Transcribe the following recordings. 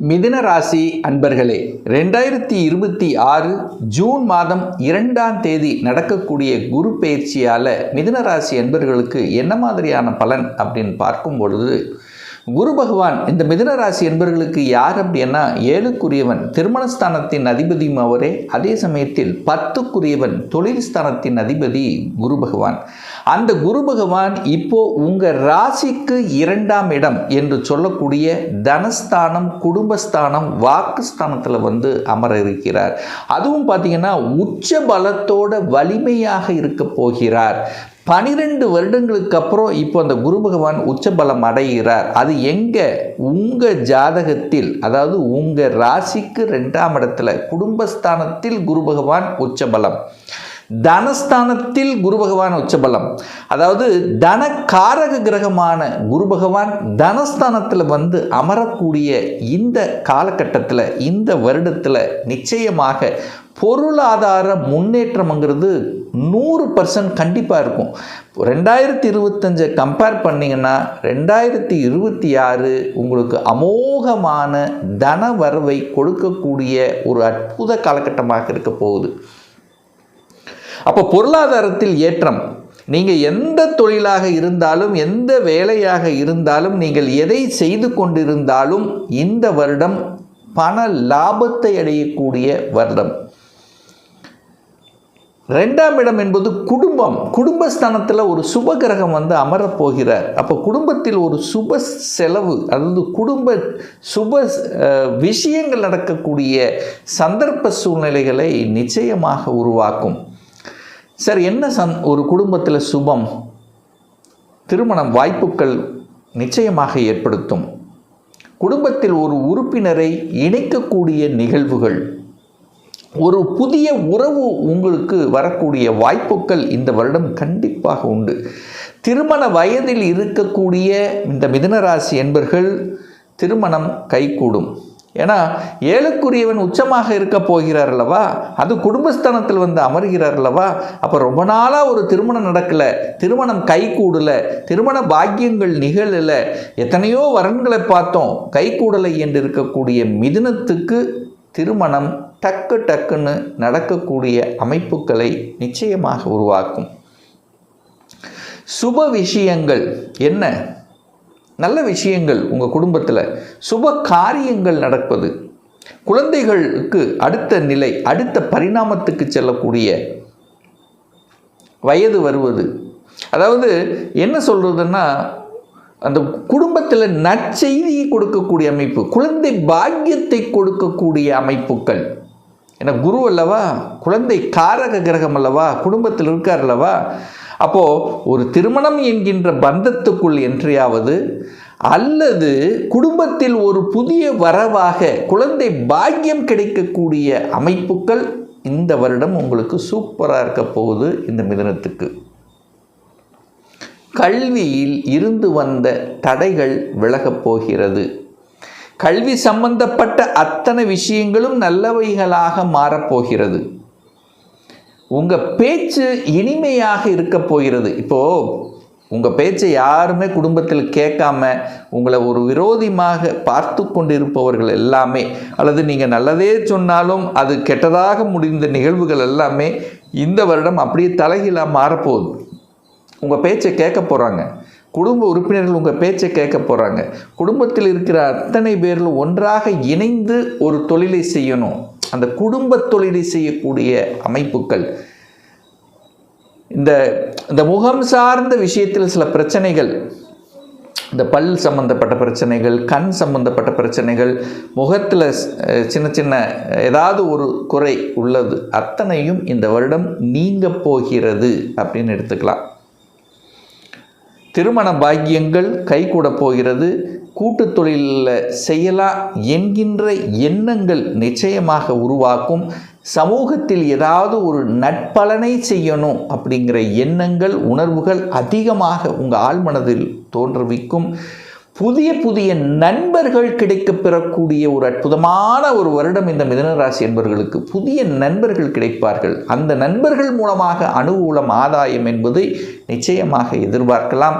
மிதுன ராசி அன்பர்களே, 2026 ஜூன் மாதம் 2ஆம் தேதி நடக்கக்கூடிய குரு பெயர்ச்சியால் மிதுன ராசி அன்பர்களுக்கு என்ன மாதிரியான பலன் அப்படின்னு பார்க்கும் பொழுது, குரு பகவான் இந்த மிதுன ராசி என்பர்களுக்கு யார் அப்படின்னா 7க்குரியவன் திருமணஸ்தானத்தின் அதிபதியும் அவரே. அதே சமயத்தில் 10க்குரியவன் தொழில் ஸ்தானத்தின் அதிபதி குரு பகவான். அந்த குரு பகவான் இப்போ உங்கள் ராசிக்கு 2ஆம் இடம் என்று சொல்லக்கூடிய தனஸ்தானம், குடும்பஸ்தானம், வாக்குஸ்தானத்தில் அமர இருக்கிறார். அதுவும் பார்த்தீங்கன்னா உச்ச பலத்தோட வலிமையாக இருக்க போகிறார். 12 வருடங்களுக்கு அப்புறம் இப்போ அந்த குரு பகவான் உச்சபலம் அடைகிறார். அது எங்கே? உங்கள் ஜாதகத்தில், அதாவது உங்கள் ராசிக்கு 2ஆம் இடத்துல குடும்பஸ்தானத்தில் குரு பகவான் உச்சபலம், தனஸ்தானத்தில் குரு பகவான் உச்சபலம். அதாவது தனக்காரக கிரகமான குரு பகவான் தனஸ்தானத்தில் அமரக்கூடிய இந்த காலகட்டத்தில், இந்த வருடத்தில் நிச்சயமாக பொருளாதார முன்னேற்றம்ங்கிறது 100% கண்டிப்பாக இருக்கும். 2025 கம்பேர் பண்ணிங்கன்னா 2026 உங்களுக்கு அமோகமான தன வரவை கொடுக்கக்கூடிய ஒரு அற்புத காலகட்டமாக இருக்க போகுது. அப்போ பொருளாதாரத்தில் ஏற்றம். நீங்கள் எந்த தொழிலாக இருந்தாலும், எந்த வேலையாக இருந்தாலும், நீங்கள் எதை செய்து கொண்டிருந்தாலும் இந்த வருடம் பண லாபத்தை அடையக்கூடிய வருடம். 2ஆம் இடம் என்பது குடும்பம். குடும்பஸ்தானத்தில் ஒரு சுப கிரகம் அமரப்போகிறார். அப்போ குடும்பத்தில் ஒரு சுப செலவு, அதாவது குடும்ப சுப விஷயங்கள் நடக்கக்கூடிய சந்தர்ப்ப சூழ்நிலைகளை நிச்சயமாக உருவாக்கும். சார், என்ன ஒரு குடும்பத்தில் சுபம்? திருமணம் வாய்ப்புகள் நிச்சயமாக ஏற்படுத்தும். குடும்பத்தில் ஒரு உறுப்பினரை இணைக்கக்கூடிய நிகழ்வுகள், ஒரு புதிய உறவு உங்களுக்கு வரக்கூடிய வாய்ப்புகள் இந்த வருடம் கண்டிப்பாக உண்டு. திருமண வயதில் இருக்கக்கூடிய இந்த மிதுன ராசி என்பர்கள் திருமணம் கைகூடும். ஏன்னா 7க்குரியவன் உச்சமாக இருக்க போகிறார் அல்லவா, அது குடும்பஸ்தானத்தில் அமர்கிறார் அல்லவா. அப்போ ரொம்ப நாளாக ஒரு திருமணம் நடக்கலை, திருமணம் கைகூடலை, திருமண பாக்கியங்கள் நிகழலை, எத்தனையோ வரன்களை பார்த்தோம் கைகூடலை என்று இருக்கக்கூடிய மிதுனத்துக்கு திருமணம் டக்குன்னு நடக்கக்கூடிய அமைப்புகளை நிச்சயமாக உருவாக்கும். சுப விஷயங்கள் என்ன? நல்ல விஷயங்கள் உங்கள் குடும்பத்தில், சுப காரியங்கள் நடப்பது, குழந்தைகளுக்கு அடுத்த நிலை, அடுத்த பரிணாமத்துக்கு செல்லக்கூடிய வயது வருவது. அதாவது என்ன சொல்கிறதுன்னா, அந்த குடும்பத்தில் நற்செய்தியை கொடுக்கக்கூடிய அமைப்பு, குழந்தை பாக்கியத்தை கொடுக்கக்கூடிய அமைப்புகள். ஏன்னா குரு அல்லவா, குழந்தை காரக கிரகம் அல்லவா, குடும்பத்தில் இருக்கார் அல்லவா. அப்போது ஒரு திருமணம் என்கின்ற பந்தத்துக்குள் என்றையாவது, அல்லது குடும்பத்தில் ஒரு புதிய வரவாக குழந்தை பாக்கியம் கிடைக்கக்கூடிய அமைப்புகள் இந்த வருடம் உங்களுக்கு சூப்பராக இருக்க போகுது. இந்த மிதுனத்துக்கு கல்வியில் இருந்து வந்த தடைகள் விலகப் போகிறது. கல்வி சம்பந்தப்பட்ட அத்தனை விஷயங்களும் நல்லவைகளாக மாறப்போகிறது. உங்கள் பேச்சு இனிமையாக இருக்க போகிறது. இப்போது உங்கள் பேச்சை யாருமே குடும்பத்தில் கேட்காம உங்களை ஒரு விரோதிமாக பார்த்து கொண்டிருப்பவர்கள் எல்லாமே, அல்லது நீங்கள் நல்லதே சொன்னாலும் அது கெட்டதாக முடிந்த நிகழ்வுகள் எல்லாமே இந்த வருடம் அப்படியே தலைகீழாக மாறப்போகுது. உங்கள் பேச்சை கேட்க போகிறாங்க. குடும்ப உறுப்பினர்கள் உங்கள் பேச்சை கேட்க போகிறாங்க. குடும்பத்தில் இருக்கிற அத்தனை பேரில் ஒன்றாக இணைந்து ஒரு தொழிலை செய்யணும். அந்த குடும்ப தொழிலை செய்யக்கூடிய அமைப்புகள், இந்த முகம் சார்ந்த விஷயத்தில் சில பிரச்சனைகள், இந்த பல் சம்பந்தப்பட்ட பிரச்சனைகள், கண் சம்பந்தப்பட்ட பிரச்சனைகள், முகத்தில் சின்ன சின்ன ஏதாவது ஒரு குறை உள்ளது, அத்தனையும் இந்த வருடம் நீங்க போகிறது அப்படின்னு எடுத்துக்கலாம். திருமண பாக்கியங்கள் கைகூட போகிறது. கூட்டு தொழிலில் செய்யலாம் என்கின்ற எண்ணங்கள் நிச்சயமாக உருவாக்கும். சமூகத்தில் ஏதாவது ஒரு நற்பலனை செய்யணும் அப்படிங்கிற எண்ணங்கள், உணர்வுகள் அதிகமாக உங்கள் ஆழ்மனதில் தோன்றுவிக்கும். புதிய புதிய நண்பர்கள் கிடைக்க பெறக்கூடிய ஒரு அற்புதமான ஒரு வருடம் இந்த மிதுன ராசி என்பவர்களுக்கு. புதிய நண்பர்கள் கிடைப்பார்கள். அந்த நண்பர்கள் மூலமாக அனுகூலம், ஆதாயம் என்பதை நிச்சயமாக எதிர்பார்க்கலாம்.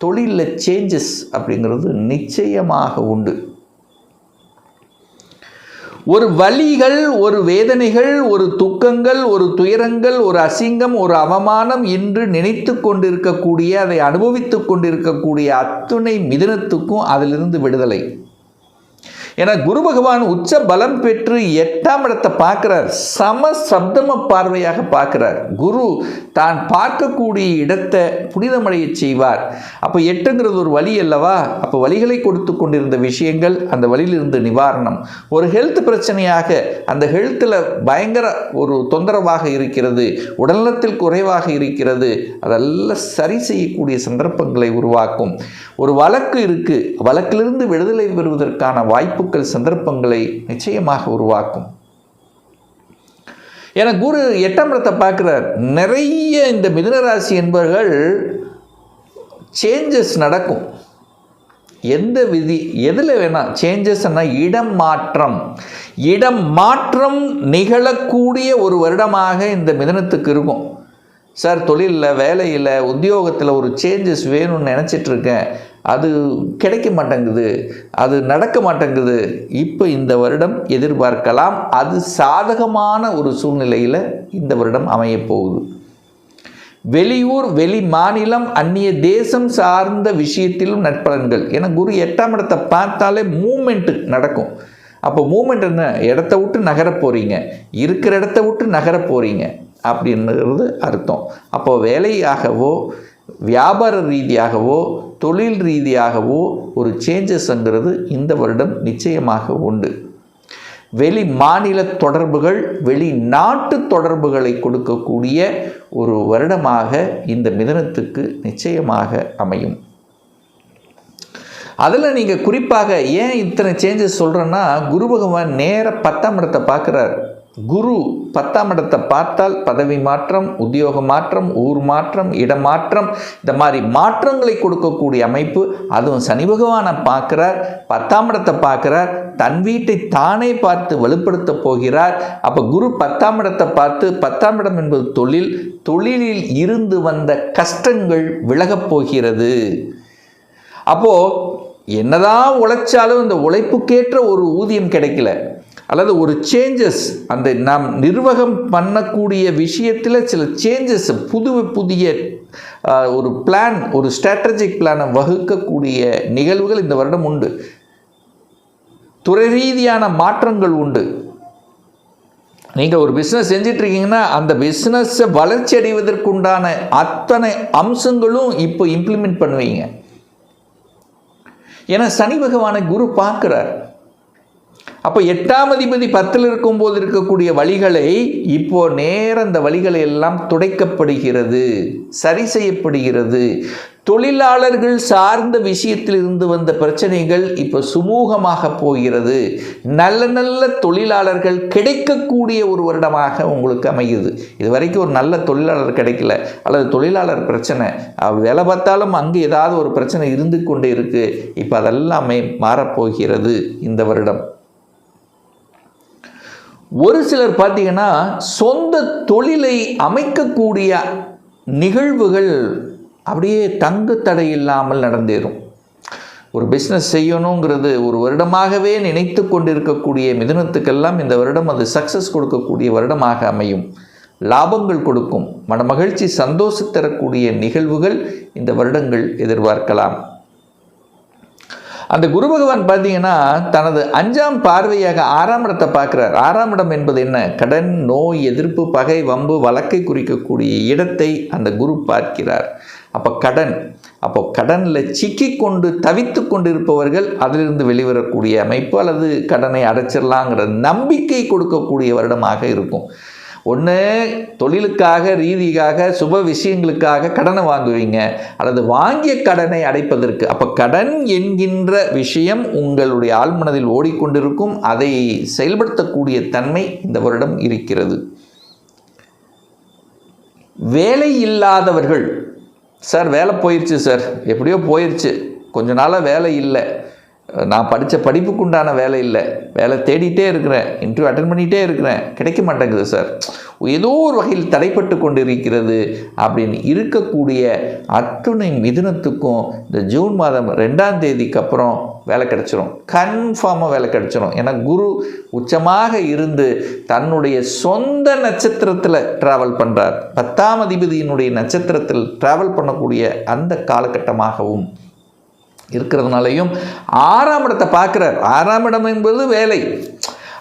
தொழிலில் சேஞ்சஸ் அப்படிங்கிறது நிச்சயமாக உண்டு. ஒரு வலிகள், ஒரு வேதனைகள், ஒரு துக்கங்கள், ஒரு துயரங்கள், ஒரு அசிங்கம், ஒரு அவமானம் என்று நினைத்து கொண்டிருக்கக்கூடிய, அதை அனுபவித்து கொண்டிருக்கக்கூடிய அத்துணை மிதுனத்துக்கும் அதிலிருந்து விடுதலை. ஏன்னா குரு பகவான் உச்ச பலம் பெற்று 8ஆம் இடத்தை பார்க்கிறார், சம சப்தம பார்வையாக பார்க்கிறார். குரு தான் பார்க்கக்கூடிய இடத்தை புனிதமடைய செய்வார். அப்போ 8ங்கிறது ஒரு வலி அல்லவா? அப்போ வலிகளை கொடுத்து கொண்டிருந்த விஷயங்கள், அந்த வலியிலிருந்து நிவாரணம். ஒரு ஹெல்த் பிரச்சனையாக, அந்த ஹெல்த்தில் பயங்கர ஒரு தொந்தரவாக இருக்கிறது, உடல்நலத்தில் குறைவாக இருக்கிறது, அதெல்லாம் சரி செய்யக்கூடிய சந்தர்ப்பங்களை உருவாக்கும். ஒரு வழக்கு இருக்குது, வழக்கிலிருந்து விடுதலை பெறுவதற்கான வாய்ப்புகள், சந்தர்ப்பங்களை நிச்சயமாக உருவாக்கும். என குரு 8ஆம் இடத்தை பார்க்கிறார். நிறைய இந்த மிதுனராசி என்பவர்கள் சேஞ்சஸ் நடக்கும். எந்த விதி எதில் வேணால் சேஞ்சஸ்னா இடம் மாற்றம் நிகழக்கூடிய ஒரு வருடமாக இந்த மிதுனத்துக்கு இருக்கும். சார், தொழிலில், வேலையில், உத்தியோகத்தில் ஒரு சேஞ்சஸ் வேணும்னு நினச்சிட்ருக்கேன், அது கிடைக்க மாட்டேங்குது, அது நடக்க மாட்டேங்குது. இப்போ இந்த வருடம் எதிர்பார்க்கலாம். அது சாதகமான ஒரு சூழ்நிலையில் இந்த வருடம் அமையப்போகுது. வெளியூர், வெளி மாநிலம், அந்நிய தேசம் சார்ந்த விஷயத்திலும் நற்பலன்கள். ஏன்னா குரு 8ஆம் இடத்தை பார்த்தாலே மூமெண்ட்டு நடக்கும். அப்போ மூமெண்ட் என்ன? இடத்த விட்டு நகர போகிறீங்க, இருக்கிற இடத்த விட்டு நகர போகிறீங்க அப்படின்றது அர்த்தம். அப்போது வேலையாகவோ, வியாபார ரீதியாகவோ, தொழில் ரீதியாகவோ ஒரு சேஞ்சஸ்ங்கிறது இந்த வருடம் நிச்சயமாக உண்டு. வெளி மாநில தொடர்புகள், வெளிநாட்டு தொடர்புகளை கொடுக்கக்கூடிய ஒரு வருடமாக இந்த மிதுனத்துக்கு நிச்சயமாக அமையும். அதில் நீங்கள் குறிப்பாக ஏன் இத்தனை சேஞ்சஸ் சொல்கிறேன்னா, குரு பகவான் நேர 10ஆம் இடத்தை பார்க்குறார். குரு 10ஆம் இடத்தை பார்த்தால் பதவி மாற்றம், உத்தியோக மாற்றம், ஊர் மாற்றம், இடமாற்றம், இந்த மாதிரி மாற்றங்களை கொடுக்கக்கூடிய அமைப்பு. அதுவும் சனி பகவானை பார்க்கிறார், 10ஆம் இடத்தை பார்க்கிறார், தன் வீட்டை தானே பார்த்து வலுப்படுத்த போகிறார். அப்போ குரு 10ஆம் இடத்தை பார்த்து, 10ஆம் இடம் என்பது தொழில், தொழிலில் இருந்து வந்த கஷ்டங்கள் விலகப் போகிறது. அப்போது என்னதான் உழைச்சாலும் இந்த உழைப்புக்கேற்ற ஒரு ஊதியம் கிடைக்கல, அல்லது ஒரு சேஞ்சஸ், அந்த நாம் நிர்வாகம் பண்ணக்கூடிய விஷயத்தில் சில சேஞ்சஸ், புதிய ஒரு பிளான், ஒரு ஸ்ட்ராட்டஜிக் பிளானை வகுக்கக்கூடிய நிகழ்வுகள் இந்த வருடம் உண்டு. துறை ரீதியான மாற்றங்கள் உண்டு. நீங்கள் ஒரு பிஸ்னஸ் செஞ்சிட்ருக்கீங்கன்னா அந்த பிஸ்னஸை வளர்ச்சி அடைவதற்குண்டான அத்தனை அம்சங்களும் இப்போ இம்ப்ளிமெண்ட் பண்ணுவீங்க. ஏன்னா சனி பகவானை குரு பார்க்கிறார். அப்போ 8ஆம் அதிபதி 10ல் இருக்கும்போது இருக்கக்கூடிய வழிகளை இப்போ நேர அந்த வழிகளை எல்லாம் துடைக்கப்படுகிறது, சரி செய்யப்படுகிறது. தொழிலாளர்கள் சார்ந்த விஷயத்தில் இருந்து வந்த பிரச்சனைகள் இப்போ சுமூகமாக போகிறது. நல்ல நல்ல தொழிலாளர்கள் கிடைக்கக்கூடிய ஒரு வருடமாக உங்களுக்கு அமையுது. இது வரைக்கும் ஒரு நல்ல தொழிலாளர் கிடைக்கல, அல்லது தொழிலாளர் பிரச்சனை, வேலை பார்த்தாலும் அங்கே ஏதாவது ஒரு பிரச்சனை இருந்து கொண்டே இருக்குது. இப்போ அதெல்லாமே மாறப்போகிறது இந்த வருடம். ஒரு சிலர் பார்த்தீங்கன்னா சொந்த தொழிலை அமைக்கக்கூடிய நிகழ்வுகள் அப்படியே தங்கு தடை இல்லாமல் நடந்தேறும். ஒரு பிஸ்னஸ் செய்யணுங்கிறது ஒரு வருடமாகவே நினைத்து கொண்டிருக்கக்கூடிய மிதுனத்துக்கெல்லாம் இந்த வருடம் அது சக்ஸஸ் கொடுக்கக்கூடிய வருடமாக அமையும். லாபங்கள் கொடுக்கும், மனமகிழ்ச்சி, சந்தோஷம் தரக்கூடிய நிகழ்வுகள் இந்த வருடங்கள் எதிர்பார்க்கலாம். அந்த குரு பகவான் பார்த்தீங்கன்னா தனது 5ஆம் பார்வையாக 6ஆம் இடத்தை பார்க்குறார். 6ஆம் இடம் என்பது என்ன? கடன், நோய், எதிர்ப்பு, பகை, வம்பு, வழக்கை குறிக்கக்கூடிய இடத்தை அந்த குரு பார்க்கிறார். அப்போ கடனில் சிக்கி கொண்டு தவித்து கொண்டு இருப்பவர்கள் அதிலிருந்து வெளிவரக்கூடிய அமைப்பு, அல்லது கடனை அடைச்சிடலாங்கிற நம்பிக்கை கொடுக்கக்கூடிய வருடமாக இருக்கும். ஒன்று தொழிலுக்காக ரீதியாக சுப விஷயங்களுக்காக கடனை வாங்குவீங்க, அல்லது வாங்கிய கடனை அடைப்பதற்கு. அப்போ கடன் என்கின்ற விஷயம் உங்களுடைய ஆழ்மனதில் ஓடிக்கொண்டிருக்கும். அதை செயல்படுத்தக்கூடிய தன்மை இந்த வருடம் இருக்கிறது. வேலை இல்லாதவர்கள், சார் வேலை போயிடுச்சு சார், எப்படியோ போயிடுச்சு, கொஞ்ச நாளாக வேலை இல்லை, நான் படித்த படிப்புக்குண்டான வேலை இல்லை, வேலை தேடிட்டே இருக்கிறேன், இன்டர்வியூ அட்டன் பண்ணிகிட்டே இருக்கிறேன், கிடைக்க மாட்டேங்குது சார், ஏதோ ஒரு வகையில் தடைப்பட்டு கொண்டு இருக்கிறது அப்படின்னு இருக்கக்கூடிய அத்துணை மிதுனத்துக்கும் இந்த ஜூன் மாதம் 2ஆம் தேதிக்கு அப்புறம் வேலை கிடச்சிரும், கன்ஃபார்மாக வேலை கிடச்சிரும். ஏன்னா குரு உச்சமாக இருந்து தன்னுடைய சொந்த நட்சத்திரத்தில் ட்ராவல் பண்ணுறார். 10ஆம் அதிபதியினுடைய நட்சத்திரத்தில் ட்ராவல் பண்ணக்கூடிய அந்த காலகட்டமாகவும் இருக்கிறதுனாலையும் 6ஆம் இடத்தை பார்க்குறார். 6ஆம் இடம் என்பது வேலை.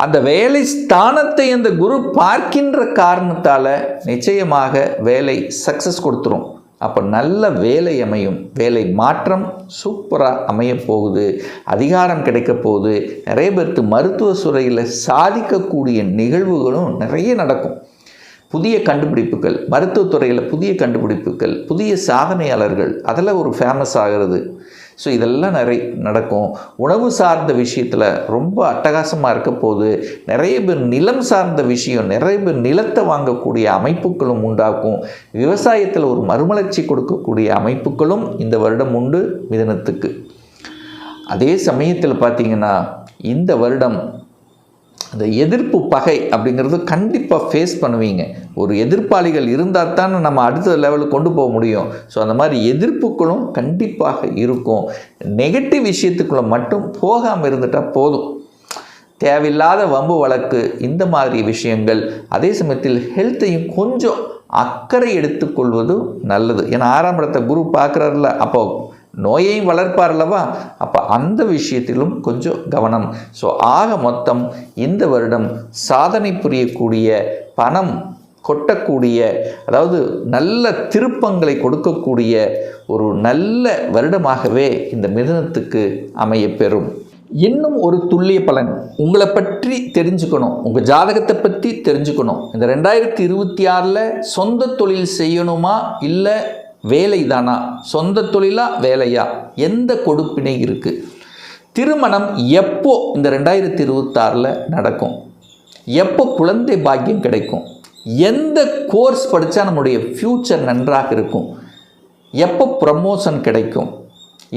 அந்த வேலை ஸ்தானத்தை அந்த குரு பார்க்கின்ற காரணத்தால் நிச்சயமாக வேலை சக்ஸஸ் கொடுத்துரும். அப்போ நல்ல வேலை அமையும், வேலை மாற்றம் சூப்பராக அமைய போகுது, அதிகாரம் கிடைக்க போகுது. நிறைய பேருக்கு மருத்துவ துறையில் சாதிக்கக்கூடிய நிகழ்வுகளும் நிறைய நடக்கும். புதிய கண்டுபிடிப்புகள், மருத்துவத்துறையில் புதிய கண்டுபிடிப்புகள், புதிய சாதனையாளர்கள் அதில் ஒரு ஃபேமஸ் ஆகிறது. ஸோ இதெல்லாம் நிறைய நடக்கும். உணவு சார்ந்த விஷயத்தில் ரொம்ப அட்டகாசமாக இருக்க போது. நிறைய பேர் நிலம் சார்ந்த விஷயம், நிறைய பேர் நிலத்தை வாங்கக்கூடிய அமைப்புகளும் உண்டாக்கும். விவசாயத்தில் ஒரு மறுமலர்ச்சி கொடுக்கக்கூடிய அமைப்புகளும் இந்த வருடம் உண்டு மிதுனத்துக்கு. அதே சமயத்தில் பார்த்திங்கன்னா இந்த வருடம் அந்த எதிர்ப்பு பகை அப்படிங்கிறது கண்டிப்பாக ஃபேஸ் பண்ணுவீங்க. ஒரு எதிர்ப்பாளிகள் இருந்தால் தான் நம்ம அடுத்த லெவலுக்கு கொண்டு போக முடியும். ஸோ அந்த மாதிரி எதிர்ப்புகளும் கண்டிப்பாக இருக்கும். நெகட்டிவ் விஷயத்துக்குள்ளே மட்டும் போகாமல் இருந்துட்டால் போதும். தேவையில்லாத வம்பு வழக்கு இந்த மாதிரி விஷயங்கள். அதே சமயத்தில் ஹெல்த்தையும் கொஞ்சம் அக்கறை எடுத்துக்கொள்வதும் நல்லது. ஏன்னா 6ஆம் இடத்தை குரு பார்க்குறாருல, அப்போ நோயையும் வளர்ப்பார் அல்லவா, அப்போ அந்த விஷயத்திலும் கொஞ்சம் கவனம். ஸோ ஆக மொத்தம் இந்த வருடம் சாதனை புரியக்கூடிய, பணம் கொட்டக்கூடிய, அதாவது நல்ல திருப்பங்களை கொடுக்கக்கூடிய ஒரு நல்ல வருடமாகவே இந்த மிதுனத்துக்கு அமையப்பெறும். இன்னும் ஒரு துல்லிய பலன் உங்களை பற்றி தெரிஞ்சுக்கணும், உங்கள் ஜாதகத்தை பற்றி தெரிஞ்சுக்கணும். இந்த 2026 சொந்த தொழில் செய்யணுமா இல்லை வேலை தானா, சொந்த தொழிலா வேலையா, எந்த கொடுப்பினை இருக்குது, திருமணம் எப்போ இந்த 2026 நடக்கும், எப்போ குழந்தை பாக்கியம் கிடைக்கும், எந்த கோர்ஸ் படித்தா நம்முடைய ஃப்யூச்சர் நன்றாக இருக்கும், எப்போ ப்ரமோஷன் கிடைக்கும்,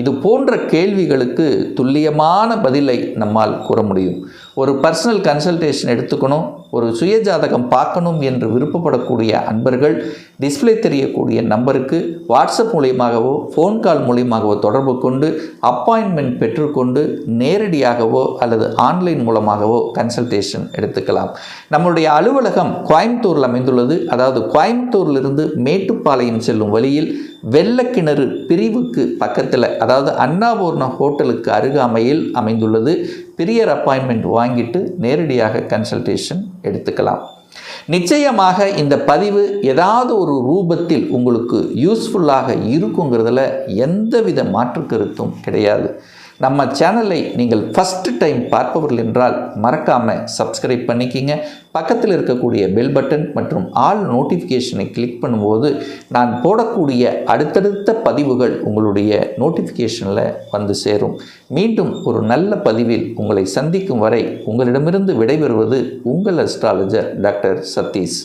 இது போன்ற கேள்விகளுக்கு துல்லியமான பதிலை நம்மால் கூற முடியும். ஒரு பர்சனல் கன்சல்டேஷன் எடுத்துக்கணும், ஒரு சுயஜாதகம் பார்க்கணும் என்று விருப்பப்படக்கூடிய அன்பர்கள் டிஸ்பிளே தெரியக்கூடிய நம்பருக்கு வாட்ஸ்அப் மூலியமாகவோ ஃபோன் கால் மூலியமாகவோ தொடர்பு கொண்டு அப்பாயின்மெண்ட் பெற்றுக்கொண்டு நேரடியாகவோ அல்லது ஆன்லைன் மூலமாகவோ கன்சல்டேஷன் எடுத்துக்கலாம். நம்மளுடைய அலுவலகம் கோயம்புத்தூரில் அமைந்துள்ளது. அதாவது கோயம்புத்தூரிலிருந்து மேட்டுப்பாளையம் செல்லும் வழியில் வெள்ளக்கிணறு பிரிவுக்கு பக்கத்தில், அதாவது அண்ணாபூர்ணம் ஹோட்டலுக்கு அருகாமையில் அமைந்துள்ளது. பிரியர் அப்பாயின்மெண்ட் வாங்கிட்டு நேரடியாக கன்சல்டேஷன் எடுத்துக்கலாம். நிச்சயமாக இந்த பதிவு ஏதாவது ஒரு ரூபத்தில் உங்களுக்கு யூஸ்ஃபுல்லாக இருக்குங்கிறதுல எந்தவித மாற்று கருத்தும் கிடையாது. நம்ம சேனலை நீங்கள் ஃபஸ்ட்டு டைம் பார்ப்பவர்கள் என்றால் மறக்காமல் சப்ஸ்கிரைப் பண்ணிக்கிங்க. பக்கத்தில் இருக்கக்கூடிய பெல் பட்டன் மற்றும் ஆல் நோட்டிஃபிகேஷனை கிளிக் பண்ணும்போது நான் போடக்கூடிய அடுத்தடுத்த பதிவுகள் உங்களுடைய நோட்டிஃபிகேஷனில் வந்து சேரும். மீண்டும் ஒரு நல்ல பதிவில் உங்களை சந்திக்கும் வரை உங்களிடமிருந்து விடைபெறுவது உங்கள் அஸ்ட்ராலஜர் டாக்டர் சதீஷ்.